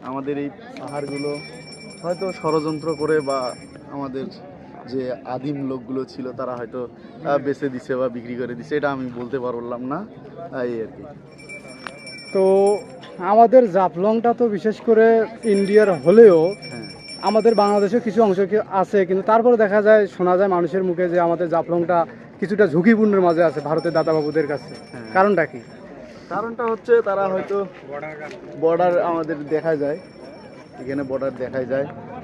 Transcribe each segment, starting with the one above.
আমাদের এই পাহাড়গুলো হয়তো ষড়যন্ত্র করে বা আমাদের যে আদিম লোকগুলো ছিল তারা হয়তো বেচে দিছে বা বিক্রি করে দিছে, এটা আমি বলতে পারলাম না, এই আর কি। তো আমাদের জাফলংটা তো বিশেষ করে ইন্ডিয়ার হলেও হ্যাঁ আমাদের বাংলাদেশেও কিছু অংশ আছে, কিন্তু তারপরে দেখা যায়, শোনা যায় মানুষের মুখে যে আমাদের জাফলংটা কিছুটা ঝুঁকিপূর্ণের মাঝে আছে ভারতের দাদাবাবুদের কাছে। হ্যাঁ, কারণটা কি? কারণটা হচ্ছে তারা হয়তো বর্ডার আমাদের দেখা যায়, এখানে বর্ডার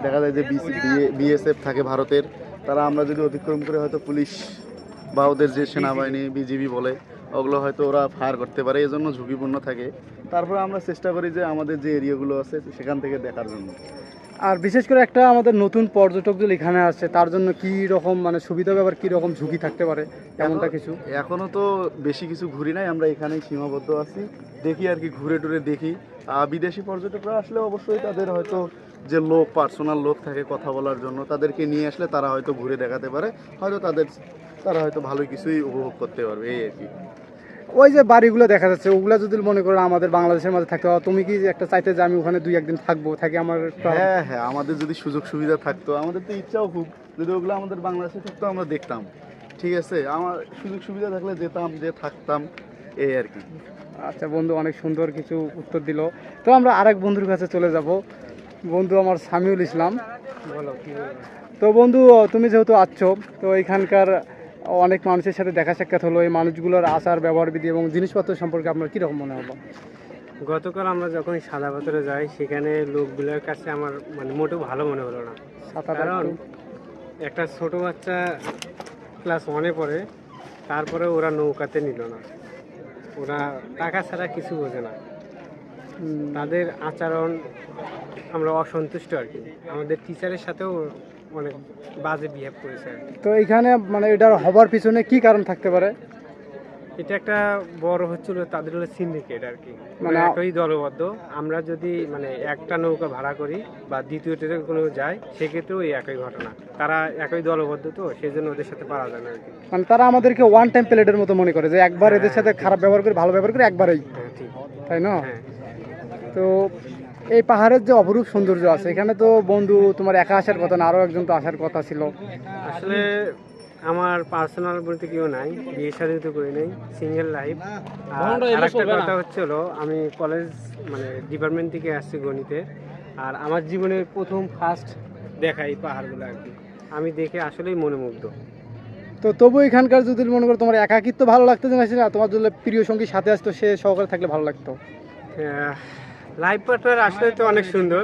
দেখা যায় যে বিএসএফ থাকে ভারতের, তারা আমরা যদি অতিক্রম করে হয়তো পুলিশ বা ওদের যে সেনাবাহিনী বিজিবি বলে ওগুলো হয়তো ওরা ফায়ার করতে পারে, এই জন্য ঝুঁকিপূর্ণ থাকে। তারপরে আমরা চেষ্টা করি যে আমাদের যে এরিয়াগুলো আছে সেখান থেকে দেখার জন্য। আর বিশেষ করে একটা আমাদের নতুন পর্যটক যদি এখানে আসছে তার জন্য কি রকম মানে সুবিধা ব্যাপার কি রকম ঝুঁকি থাকতে পারে এমনটা কিছু? এখনো তো বেশি কিছু ঘুরি নাই, আমরা এখানেই সীমাবদ্ধ আছি, দেখি আর কি, ঘুরে টুরে দেখি। বিদেশি পর্যটকরা আসলে অবশ্যই তাদের হয়তো যে লোক পার্সোনাল লোক থাকে কথা বলার জন্য, তাদেরকে নিয়ে আসলে তারা হয়তো ঘুরে দেখাতে পারে, হয়তো তারা হয়তো ভালোই কিছুই উপভোগ করতে পারবে, এই আর কি। ওই যে বাড়িগুলো দেখা যাচ্ছে ওগুলা যদি মনে করো আমাদের বাংলাদেশের মধ্যে থাকতে পারো, তুমি কি একটা চাইতে যে আমি ওখানে 2-1 দিন থাকবো, থাকি আমার হ্যাঁ হ্যাঁ, আমাদের যদি সুযোগ সুবিধা থাকতো, আমাদের তো ইচ্ছাও খুব, যদি ওগুলো আমাদের বাংলাদেশে থাকতো আমরা দেখতাম, ঠিক আছে, আমার সুযোগ সুবিধা থাকলে যেতাম, যে থাকতাম, এই আর কি। আচ্ছা বন্ধু, অনেক সুন্দর কিছু উত্তর দিল। তো আমরা আরেক বন্ধুর কাছে চলে যাব, বন্ধু আমার সামিউল ইসলাম। বলো কি বলবো? তো বন্ধু, তুমি যেহেতু আসছো, তো এখানকার অনেক মানুষের সাথে দেখা সাক্ষাৎ হলো, এই মানুষগুলোর আচার ব্যবহার বিধি এবং জিনিসপত্র সম্পর্কে আপনার কীরকম মনে হলো? গতকাল আমরা যখন সাদা পাথরে যাই সেখানে লোকগুলোর কাছে আমার মানে মোটেও ভালো মনে হলো না। কারণ একটা ছোট বাচ্চা ক্লাস 1-এ পড়ে, তারপরে ওরা নৌকাতে নিল না, ওরা টাকা ছাড়া কিছু বোঝে না, তাদের আচরণ আমরা অসন্তুষ্ট আর কি। আমাদের টিচারের সাথেও অনেক বাজে বিহেভ করেছে আর কি। তো এখানে মানে এটার হবার পিছনে কি কারণ থাকতে পারে? এটা একটা বড় হচ্ছিল তাদের হলো সিন্ডিকেট আর কি, মানে মানে একই দলবদ্ধ। আমরা যদি মানে একটা নৌকা ভাড়া করি বা দ্বিতীয় ট্রেনে কোনো যাই, সেক্ষেত্রেও এই একই ঘটনা, তারা একই দলবদ্ধ, তো সেই জন্য ওদের সাথে পারা যায় না আর কি। মানে তারা আমাদেরকে ওয়ান টাইম প্লেটের মতো মনে করে যে একবার এদের সাথে খারাপ ব্যবহার করে ভালো ব্যবহার করে একবারেই, হ্যাঁ ঠিক, তাই না? হ্যাঁ। তো এই পাহাড়ের যে অপরূপ সৌন্দর্য আছে এখানে, তো বন্ধু তোমার একা আসার কথা না, আরও একজন তো আসার কথা ছিল। আসলে আমার পার্সোনাল বলতে কেউ নাই, বিয়ে শাদী তো করি নাই, সিঙ্গেল লাইফ। আর আরেকটা কথা হচ্ছিল, আমি কলেজ মানে ডিপার্টমেন্ট থেকে আসছি গণিতে, আর আমার জীবনের প্রথম ফার্স্ট দেখা এই পাহাড়গুলো আর কি, আমি দেখে আসলেই মনোমুগ্ধ। তো তবু এখানকার যদি মনে করো তোমার একাকিত্ব ভালো লাগতো না, তোমার যদি প্রিয় সঙ্গী সাথে আসতো সে সহকারে থাকলে ভালো লাগতো? লাইফ পার্টনার আসলে তো অনেক সুন্দর,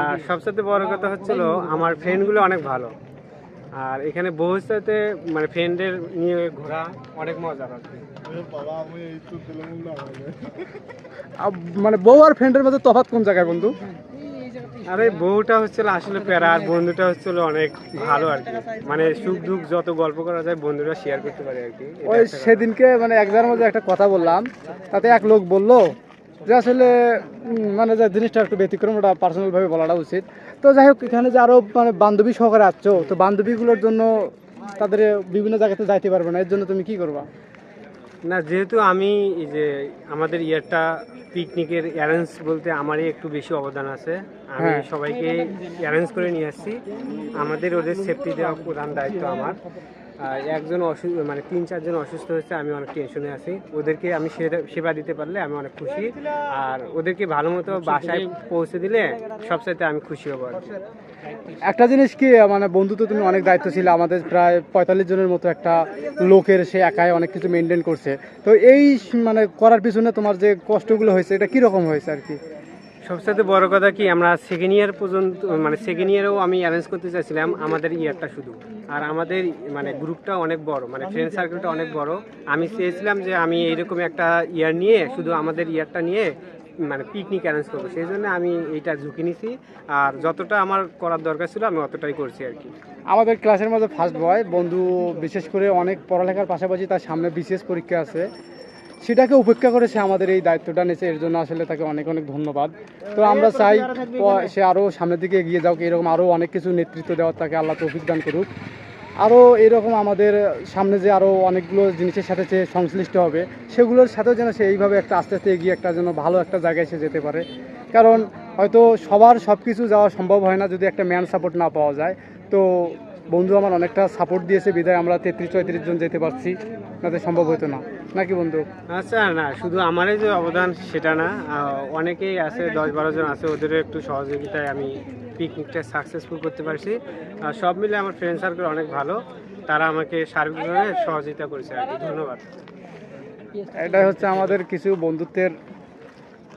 আর সবচেয়ে বড় কথা হচ্ছিল আমার ফ্রেন্ডগুলো অনেক ভালো, আর এখানে বহুসাথে মানে ফ্রেন্ডের নিয়ে ঘোরা অনেক মজার আর কি। মানে বউ আর ফ্রেন্ডের মধ্যে তফাৎ কোন জায়গায় বন্ধু? আরে বউটা হচ্ছিল আসলে প্যারা, আর বন্ধুটা হচ্ছিল অনেক ভালো আর কি, মানে সুখ দুঃখ যত গল্প করা যায় বন্ধুরা শেয়ার করতে পারে আর কি। ওই সেদিনকে মানে একজনের মধ্যে একটা কথা বললাম, তাতে এক লোক বললো যে আসলে মানে যে জিনিসটা একটু ব্যতিক্রম, ওটা পার্সোনালভাবে বলাটা উচিত। তো যাই হোক, এখানে যে আরও মানে বান্ধবী সহকারে আসছো, তো বান্ধবীগুলোর জন্য তাদের বিভিন্ন জায়গাতে যাইতে পারবে না, এর জন্য তুমি কি করবা? না, যেহেতু আমি এই যে আমাদের ইয়ারটা পিকনিকের অ্যারেঞ্জ বলতে আমারই একটু বেশি অবদান আছে, আমি সবাইকে অ্যারেঞ্জ করে নিয়ে আসছি, আমাদের ওদের সেফটি দেওয়া প্রধান দায়িত্ব আমার। একজন মানে 3-4 জন অসুস্থ হয়েছে, আমি অনেক টেনশনে আছি, ওদেরকে আমি সেবা দিতে পারলে আমি অনেক খুশি, আর ওদেরকে ভালো মতো বাসায় পৌঁছে দিলে সবচাইতে আমি খুশি হব আর কি। একটা জিনিস কি, মানে বন্ধু তো তুমি অনেক দায়িত্ব ছিল, আমাদের প্রায় 45 জনের মতো একটা লোকের, সে একাই অনেক কিছু মেনটেন করছে। তো এই মানে করার পিছনে তোমার যে কষ্টগুলো হয়েছে এটা কীরকম হয়েছে আর কি? সবসাথে বড় কথা কি, আমরা সেকেন্ড ইয়ার পর্যন্ত মানে সেকেন্ড ইয়ারেও আমি অ্যারেঞ্জ করতে চাইছিলাম আমাদের ইয়ারটা শুধু, আর আমাদের মানে গ্রুপটা অনেক বড়, মানে ফ্রেন্ড সার্কেলটা অনেক বড়। আমি চেয়েছিলাম যে আমি এইরকম একটা ইয়ার নিয়ে শুধু আমাদের ইয়ারটা নিয়ে মানে পিকনিক অ্যারেঞ্জ করবো, সেই জন্য আমি এইটা ঝুঁকি নিছি, আর যতটা আমার করার দরকার ছিল আমি অতটাই করছি আর কি। আমাদের ক্লাসের মধ্যে ফার্স্ট বয় বন্ধু, বিশেষ করে অনেক পড়ালেখার পাশাপাশি তার সামনে বিশেষ পরীক্ষা আছে, সেটাকে উপেক্ষা করে সে আমাদের এই দায়িত্বটা নিয়েছে, এর জন্য আসলে তাকে অনেক অনেক ধন্যবাদ। তো আমরা চাই সে আরও সামনের দিকে এগিয়ে যাক, এরকম আরও অনেক কিছু নেতৃত্ব দেওয়ার তাকে আল্লাহ তৌফিক দান করুক। আরও এরকম আমাদের সামনে যে আরও অনেকগুলো জিনিসের সাথে সে সংশ্লিষ্ট হবে, সেগুলোর সাথেও যেন সে এইভাবে একটা আস্তে আস্তে এগিয়ে একটা যেন ভালো একটা জায়গায় সে যেতে পারে। কারণ হয়তো সবার সব কিছু যাওয়া সম্ভব হয় না যদি একটা ম্যান সাপোর্ট না পাওয়া যায়। তো বন্ধু আমার অনেকটা সাপোর্ট দিয়েছে বিধায় আমরা 33-34 জন যেতে পারছি, নাতে সম্ভব হতো না, নাকি বন্ধু? আচ্ছা, না শুধু আমারই যে অবদান সেটা না, অনেকেই আছে, 10-12 জন আছে, ওদেরও একটু সহযোগিতায় আমি পিকনিকটা সাকসেসফুল করতে পারছি। সব মিলে আমার ফ্রেন্ড সার্কেল অনেক ভালো, তারা আমাকে সার্বিকভাবে সহযোগিতা করেছে আর কি। ধন্যবাদ। এটাই হচ্ছে আমাদের কিছু বন্ধুত্বের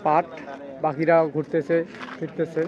পার্ট, বাকিরা ঘুরতেছে ফিরতেছে।